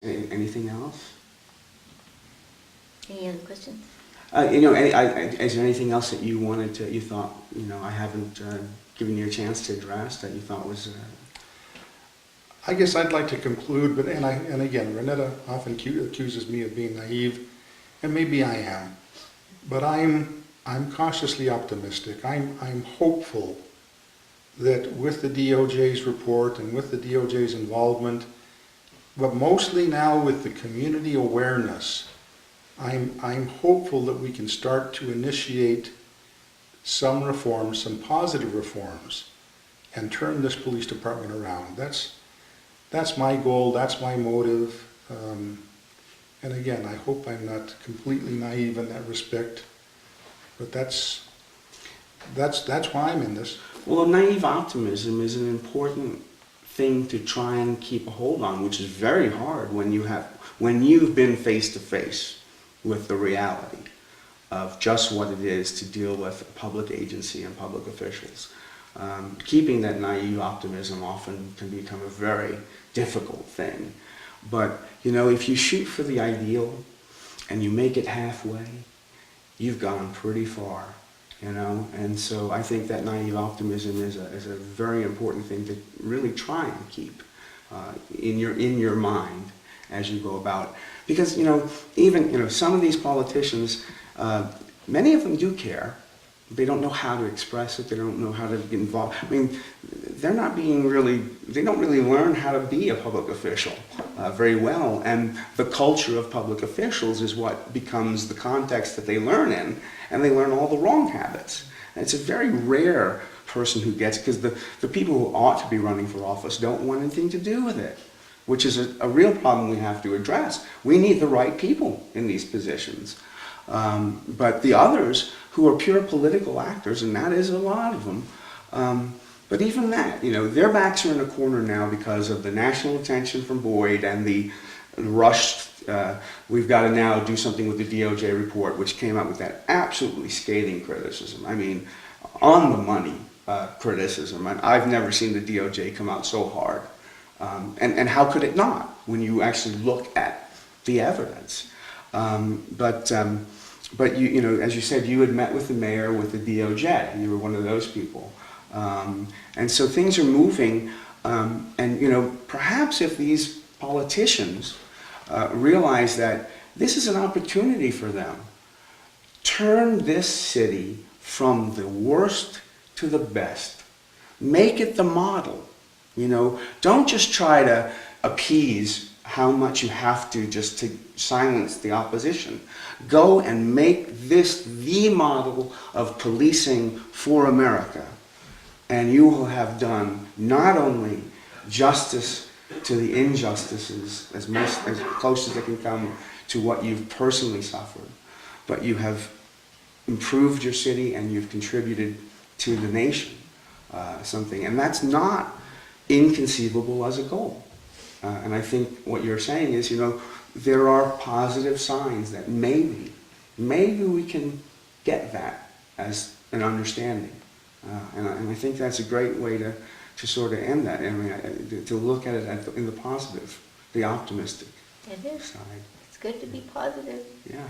Anything else? Any other questions? Is there anything else that you thought, I haven't given you a chance to address that you thought was... I guess I'd like to conclude, but and again, Renetta often accuses me of being naive, and maybe I am, but I'm cautiously optimistic. I'm hopeful that with the DOJ's report and with the DOJ's involvement, but mostly now with the community awareness, I'm hopeful that we can start to initiate some reforms, some positive reforms, and turn this police department around. That's my goal, that's my motive, and again, I hope I'm not completely naive in that respect, but that's why I'm in this. Well, naive optimism is an important thing to try and keep a hold on, which is very hard when you've been face to face with the reality of just what it is to deal with a public agency and public officials. Keeping that naive optimism often can become a very difficult thing. But, if you shoot for the ideal and you make it halfway, you've gone pretty far, And so I think that naive optimism is a very important thing to really try and keep in your mind as you go about. Because, even, some of these politicians, many of them do care. They don't know how to express it. They don't know how to get involved. I mean, they don't really learn how to be a public official very well. And the culture of public officials is what becomes the context that they learn in, and they learn all the wrong habits. And it's a very rare person who gets, because the people who ought to be running for office don't want anything to do with it, which is a real problem we have to address. We need the right people in these positions. But the others who are pure political actors, and that is a lot of them, but even that, their backs are in a corner now because of the national attention from Boyd and the rushed, we've got to now do something with the DOJ report, which came out with that absolutely scathing criticism. I mean, on the money criticism. I've never seen the DOJ come out so hard. And how could it not when you actually look at the evidence? But you as you said, you had met with the mayor, with the DOJ. You were one of those people. And so things are moving. And, perhaps if these politicians realize that this is an opportunity for them, turn this city from the worst to the best. Make it the model. Don't just try to appease how much you have to just to silence the opposition. Go and make this the model of policing for America. And you will have done not only justice to the injustices, as close as they can come to what you've personally suffered, but you have improved your city and you've contributed to the nation something. And that's not inconceivable as a goal. And I think what you're saying is, there are positive signs that maybe we can get that as an understanding. And I think that's a great way to sort of end that. I mean, to look at it in the positive, the optimistic It is. side. It's good to be positive. Yeah.